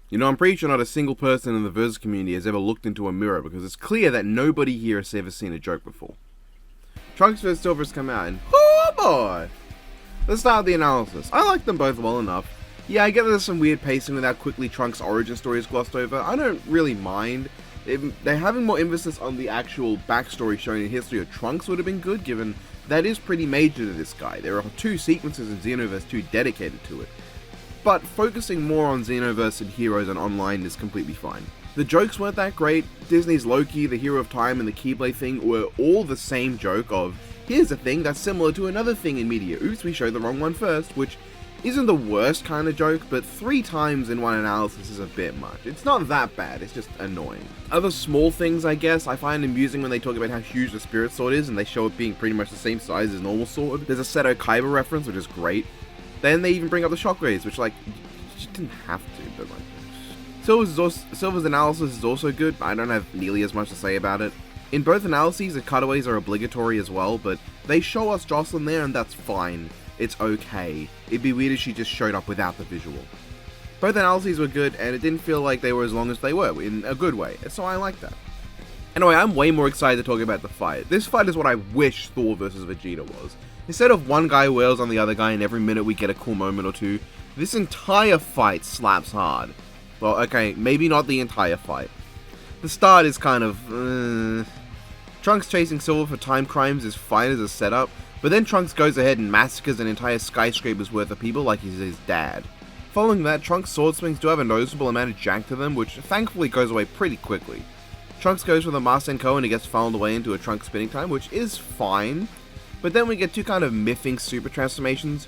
You know, I'm pretty sure not a single person in the Versus community has ever looked into a mirror because it's clear that nobody here has ever seen a joke before. Trunks vs. Silver has come out and oh boy! Let's start with the analysis. I like them both well enough. Yeah, I get there's some weird pacing with how quickly Trunks' origin story is glossed over. I don't really mind. They're having more emphasis on the actual backstory showing the history of Trunks would have been good, given that is pretty major to this guy. There are 2 sequences in Xenoverse 2 dedicated to it. But focusing more on Xenoverse and heroes and online is completely fine. The jokes weren't that great. Disney's Loki, the Hero of Time, and the Keyblade thing were all the same joke of, here's a thing that's similar to another thing in media. Oops, we showed the wrong one first, which isn't the worst kind of joke, but 3 times in one analysis is a bit much. It's not that bad, it's just annoying. Other small things, I guess, I find amusing when they talk about how huge the Spirit Sword is, and they show it being pretty much the same size as normal sword. There's a Seto Kaiba reference, which is great. Then they even bring up the shockwaves, which, like, you just didn't have to, but, like... Silver's analysis is also good, but I don't have nearly as much to say about it. In both analyses, the cutaways are obligatory as well, but they show us Jocelyn there, and that's fine. It's okay. It'd be weird if she just showed up without the visual. Both analyses were good, and it didn't feel like they were as long as they were, in a good way, so I like that. Anyway, I'm way more excited to talk about the fight. This fight is what I wish Thor vs. Vegeta was. Instead of one guy wails on the other guy and every minute we get a cool moment or two, this entire fight slaps hard. Well, okay, maybe not the entire fight. The start is kind of... Trunks chasing Silver for time crimes is fine as a setup, but then Trunks goes ahead and massacres an entire skyscraper's worth of people like he's his dad. Following that, Trunks' sword swings do have a noticeable amount of jank to them, which thankfully goes away pretty quickly. Trunks goes for the Marsenko and he gets funneled away into a Trunks spinning time, which is fine, but then we get 2 kind of miffing super transformations.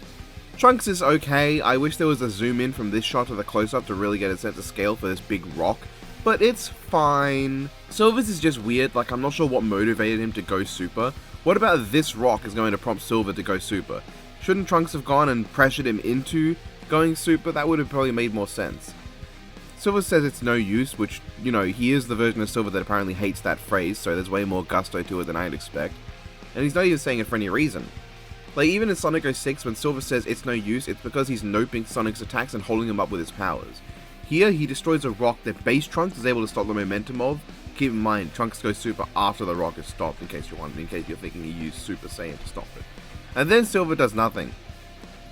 Trunks is okay. I wish there was a zoom in from this shot to the close-up to really get a sense of scale for this big rock, but it's fine. Silver's is just weird, like I'm not sure what motivated him to go super. What about this rock is going to prompt Silver to go super? Shouldn't Trunks have gone and pressured him into going super? That would have probably made more sense. Silver says it's no use, which, you know, he is the version of Silver that apparently hates that phrase, so there's way more gusto to it than I'd expect. And he's not even saying it for any reason. Like, even in Sonic 06, when Silver says it's no use, it's because he's noping Sonic's attacks and holding him up with his powers. Here, he destroys a rock that base Trunks is able to stop the momentum of. Keep in mind, Trunks goes super after the rock is stopped, in case you're wondering, in case you're thinking he used Super Saiyan to stop it. And then Silver does nothing.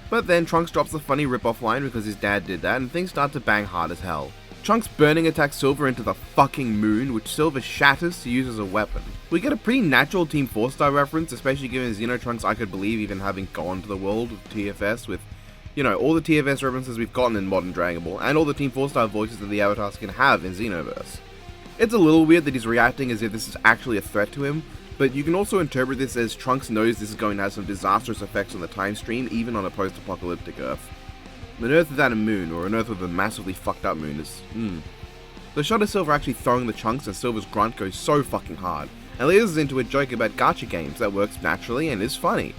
But then Trunks drops the funny rip-off line because his dad did that, and things start to bang hard as hell. Trunks burning attacks Silver into the fucking moon, which Silver shatters to use as a weapon. We get a pretty natural Team 4-star reference, especially given Xenotrunks I could believe even having gone to the world of TFS with, you know, all the TFS references we've gotten in modern Dragon Ball, and all the Team 4-star voices that the avatars can have in Xenoverse. It's a little weird that he's reacting as if this is actually a threat to him, but you can also interpret this as Trunks knows this is going to have some disastrous effects on the time stream, even on a post-apocalyptic Earth. An Earth without a moon, or an Earth with a massively fucked up moon is, The shot of Silver actually throwing the chunks and Silver's grunt goes so fucking hard, and leads us into a joke about gacha games that works naturally and is funny.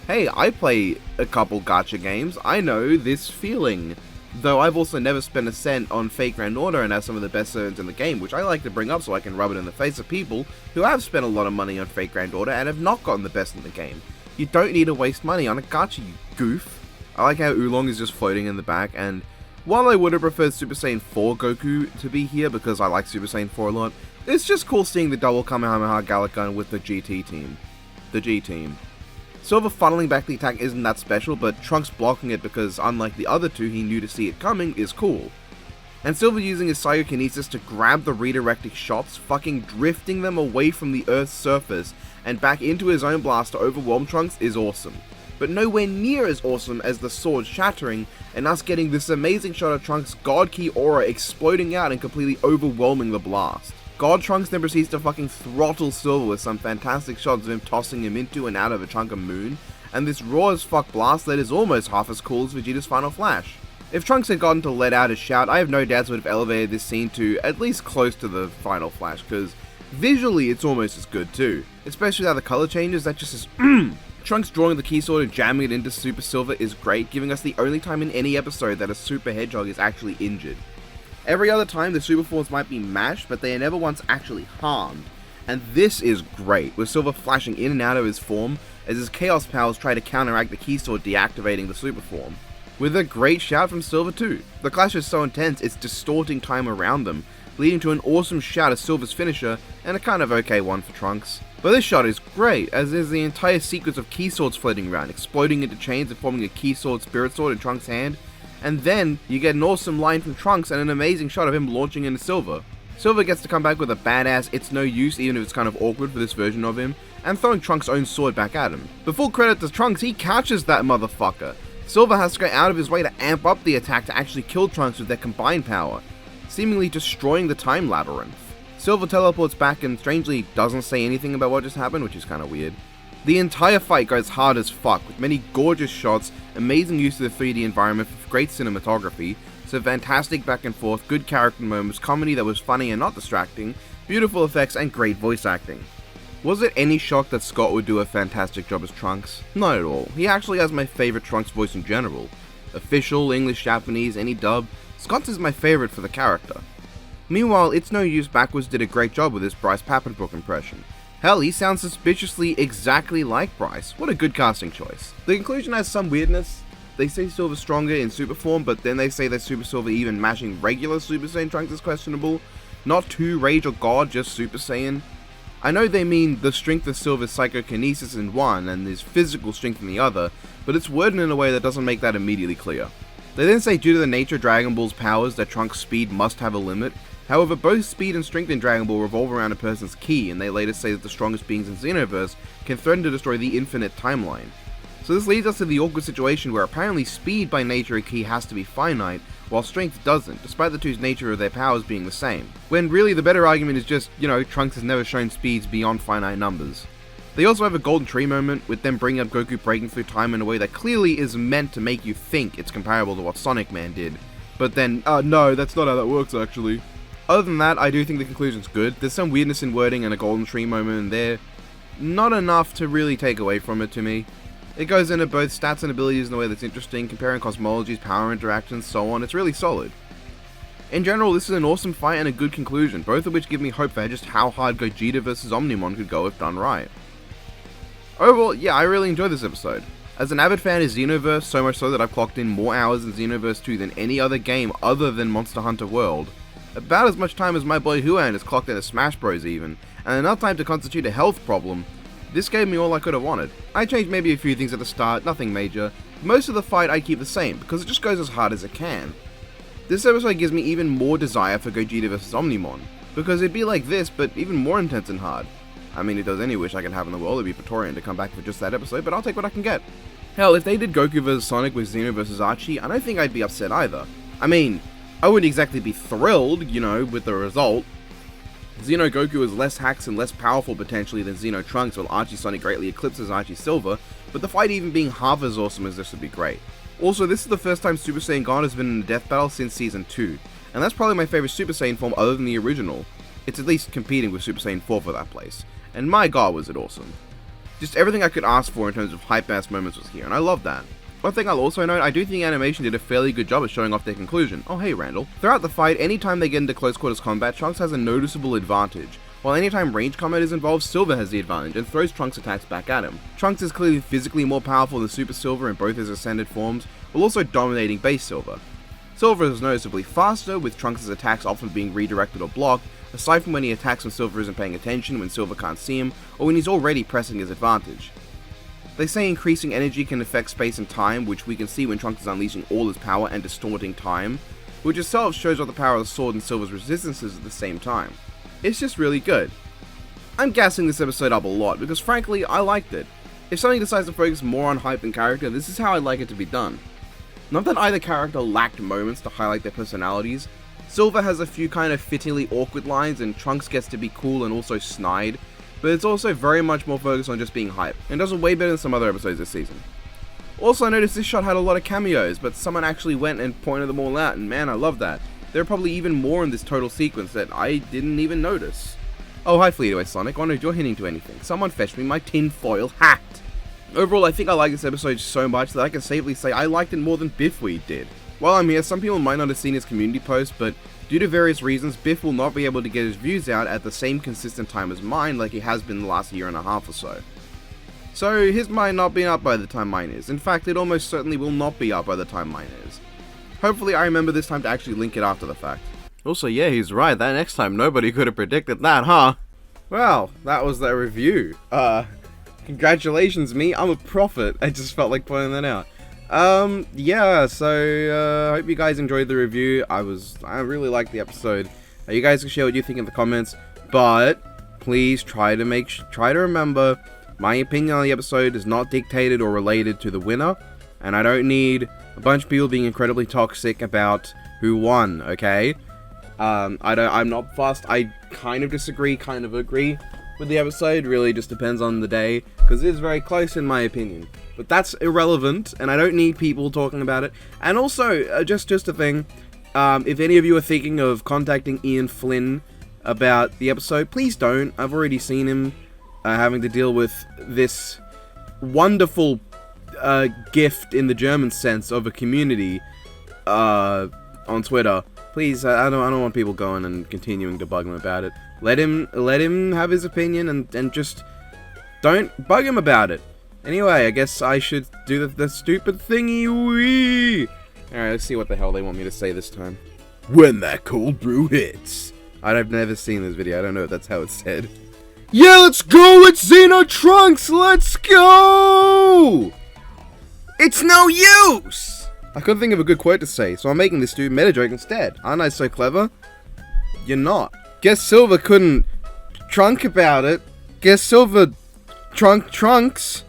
Hey, I play a couple gacha games, I know this feeling. Though I've also never spent a cent on Fate Grand Order and have some of the best zones in the game, which I like to bring up so I can rub it in the face of people who have spent a lot of money on Fate Grand Order and have not gotten the best in the game. You don't need to waste money on a gacha, you goof. I like how Oolong is just floating in the back, and while I would have preferred Super Saiyan 4 Goku to be here because I like Super Saiyan 4 a lot, it's just cool seeing the double Kamehameha Gallic Gun with the GT team. The G team. Silver funneling back the attack isn't that special, but Trunks blocking it because unlike the other 2 he knew to see it coming is cool. And Silver using his Psychokinesis to grab the redirecting shots, fucking drifting them away from the Earth's surface and back into his own blast to overwhelm Trunks is awesome. But nowhere near as awesome as the sword shattering and us getting this amazing shot of Trunks' God Key aura exploding out and completely overwhelming the blast. God Trunks then proceeds to fucking throttle Silver with some fantastic shots of him tossing him into and out of a chunk of moon, and this raw as fuck blast that is almost half as cool as Vegeta's final flash. If Trunks had gotten to let out a shout, I have no doubts would have elevated this scene to at least close to the final flash, because visually it's almost as good too. Especially how the color changes, that just is Trunks drawing the key sword and jamming it into Super Silver is great, giving us the only time in any episode that a Super Hedgehog is actually injured. Every other time the super forms might be mashed, but they are never once actually harmed. And this is great, with Silver flashing in and out of his form as his chaos powers try to counteract the key sword deactivating the super form. with a great shout from Silver too. The clash is so intense it's distorting time around them, leading to an awesome shout as Silver's finisher and a kind of okay one for Trunks. But this shot is great, as is the entire sequence of key swords floating around, exploding into chains and forming a key sword spirit sword in Trunks' hand, and then you get an awesome line from Trunks and an amazing shot of him launching into Silver. Silver gets to come back with a badass "it's no use" even if it's kind of awkward for this version of him, and throwing Trunks' own sword back at him. But full credit to Trunks, he catches that motherfucker. Silver has to go out of his way to amp up the attack to actually kill Trunks with their combined power, seemingly destroying the time labyrinth. Silver teleports back and strangely doesn't say anything about what just happened, which is kinda weird. The entire fight goes hard as fuck, with many gorgeous shots, amazing use of the 3D environment for great cinematography, so fantastic back and forth, good character moments, comedy that was funny and not distracting, beautiful effects, and great voice acting. Was it any shock that Scott would do a fantastic job as Trunks? Not at all. He actually has my favourite Trunks voice in general. Official, English, Japanese, any dub, Scott's is my favourite for the character. Meanwhile, It's No Use Backwards did a great job with his Bryce Papenbrook impression. Hell, he sounds suspiciously exactly like Bryce. What a good casting choice. The conclusion has some weirdness. They say Silver's stronger in super form, but then they say that Super Silver even mashing regular Super Saiyan Trunks is questionable. Not 2 Rage or God, just Super Saiyan. I know they mean the strength of Silver's psychokinesis in one and his physical strength in the other, but it's worded in a way that doesn't make that immediately clear. They then say due to the nature of Dragon Ball's powers that Trunks' speed must have a limit. However, both speed and strength in Dragon Ball revolve around a person's ki, and they later say that the strongest beings in Xenoverse can threaten to destroy the infinite timeline. So this leads us to the awkward situation where apparently speed by nature and ki has to be finite, while strength doesn't, despite the two's nature of their powers being the same. When really the better argument is just, Trunks has never shown speeds beyond finite numbers. They also have a golden tree moment, with them bringing up Goku breaking through time in a way that clearly is meant to make you think it's comparable to what Sonic Man did. But then, no, that's not how that works actually. Other than that, I do think the conclusion's good. There's some weirdness in wording and a golden tree moment in there. Not enough to really take away from it to me. It goes into both stats and abilities in a way that's interesting, comparing cosmologies, power interactions, so on. It's really solid. In general, this is an awesome fight and a good conclusion, both of which give me hope for just how hard Gogeta vs Omnimon could go if done right. Overall, yeah, I really enjoyed this episode. As an avid fan of Xenoverse, so much so that I've clocked in more hours in Xenoverse 2 than any other game other than Monster Hunter World. About as much time as my boy Huan has clocked into Smash Bros even, and enough time to constitute a health problem. This gave me all I could have wanted. I changed maybe a few things at the start, nothing major. Most of the fight I keep the same, because it just goes as hard as it can. This episode gives me even more desire for Gogeta vs Omnimon, because it'd be like this, but even more intense and hard. I mean, it does any wish I could have in the world, it'd be Praetorian to come back for just that episode, but I'll take what I can get. Hell, if they did Goku vs Sonic with Xeno vs Archie, I don't think I'd be upset either. I mean, I wouldn't exactly be thrilled, with the result. Xeno Goku is less hacks and less powerful potentially than Xeno Trunks, while Archie Sonic greatly eclipses Archie Silver, but the fight even being half as awesome as this would be great. Also, this is the first time Super Saiyan God has been in a death battle since Season 2, and that's probably my favourite Super Saiyan form other than the original. It's at least competing with Super Saiyan 4 for that place, and my god was it awesome. Just everything I could ask for in terms of hype-ass moments was here, and I love that. One thing I'll also note, I do think animation did a fairly good job of showing off their conclusion. Oh hey Randall. Throughout the fight, anytime they get into close quarters combat, Trunks has a noticeable advantage, while anytime range combat is involved, Silver has the advantage and throws Trunks' attacks back at him. Trunks is clearly physically more powerful than Super Silver in both his ascended forms, while also dominating base Silver. Silver is noticeably faster, with Trunks' attacks often being redirected or blocked, aside from when he attacks when Silver isn't paying attention, when Silver can't see him, or when he's already pressing his advantage. They say increasing energy can affect space and time, which we can see when Trunks is unleashing all his power and distorting time, which itself shows off the power of the sword and Silver's resistances at the same time. It's just really good. I'm gassing this episode up a lot because frankly, I liked it. If something decides to focus more on hype than character, this is how I'd like it to be done. Not that either character lacked moments to highlight their personalities. Silver has a few kind of fittingly awkward lines and Trunks gets to be cool and also snide, but it's also very much more focused on just being hype, and does it way better than some other episodes this season. Also, I noticed this shot had a lot of cameos, but someone actually went and pointed them all out, and man, I love that. There are probably even more in this total sequence that I didn't even notice. Oh, hi Fleetaway Sonic, wondered if you're hinting to anything. Someone fetch me my tinfoil hat! Overall, I think I like this episode so much that I can safely say I liked it more than Biffweed did. While I'm here, some people might not have seen his community post, but due to various reasons, Biff will not be able to get his views out at the same consistent time as mine like he has been the last year and a half or so. So his might not be up by the time mine is. In fact, it almost certainly will not be up by the time mine is. Hopefully I remember this time to actually link it after the fact. Also, yeah, he's right. That next time, nobody could have predicted that, huh? Well, that was the review. Congratulations me, I'm a prophet. I just felt like pointing that out. Yeah, so, hope you guys enjoyed the review. I really liked the episode. You guys can share what you think in the comments, but please try to remember, my opinion on the episode is not dictated or related to the winner, and I don't need a bunch of people being incredibly toxic about who won, okay? I'm not fussed. I kind of disagree, kind of agree with the episode. Really just depends on the day, because it is very close in my opinion. But that's irrelevant, and I don't need people talking about it. And also, just a thing, if any of you are thinking of contacting Ian Flynn about the episode, please don't. I've already seen him having to deal with this wonderful gift in the German sense of a community on Twitter. Please, I don't want people going and continuing to bug him about it. Let him have his opinion and just don't bug him about it. Anyway, I guess I should do the stupid thingy-wee. Alright, let's see what the hell they want me to say this time. When that cold brew hits. I've never seen this video. I don't know if that's how it's said. Yeah, let's go! It's Xeno Trunks! Let's go! It's no use! I couldn't think of a good quote to say, so I'm making this dude meta joke instead. Aren't I so clever? You're not. Guess Silver couldn't trunk about it. Guess Silver trunks.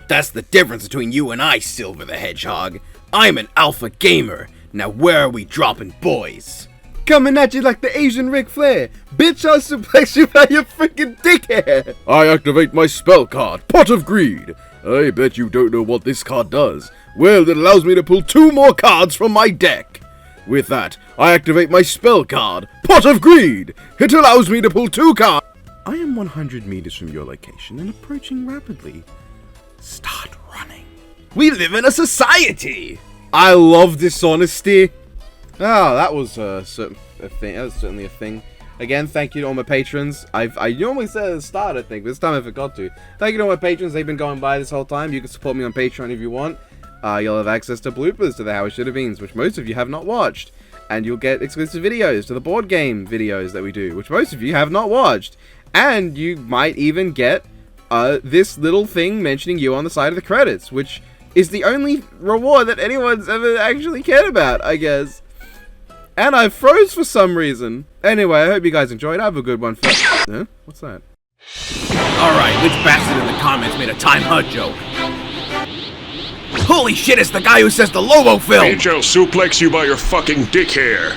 That's the difference between you and I, Silver the Hedgehog. I'm an alpha gamer. Now where are we dropping, boys? Coming at you like the Asian Ric Flair. Bitch, I'll suplex you by your freaking dick hair. I activate my spell card, Pot of Greed. I bet you don't know what this card does. Well, it allows me to pull 2 more cards from my deck. With that, I activate my spell card, Pot of Greed. It allows me to pull 2 cards. I am 100 meters from your location and approaching rapidly. Start running. We live in a society. I love dishonesty. Oh, that was a thing. That was certainly a thing. Again, thank you to all my patrons. I normally say at the start, I think, but this time I forgot to. Thank you to all my patrons. They've been going by this whole time. You can support me on Patreon if you want. You'll have access to bloopers to the How It Should Have Beens, which most of you have not watched. And you'll get exclusive videos to the board game videos that we do, which most of you have not watched. And you might even get this little thing mentioning you on the side of the credits, which is the only reward that anyone's ever actually cared about, I guess. And I froze for some reason. Anyway, I hope you guys enjoyed. Have a good one. Huh? What's that? Alright, which bastard in the comments made a Time Hut joke? Holy shit, it's the guy who says the Lobo film! Bitch, I'll suplex you by your fucking dick hair.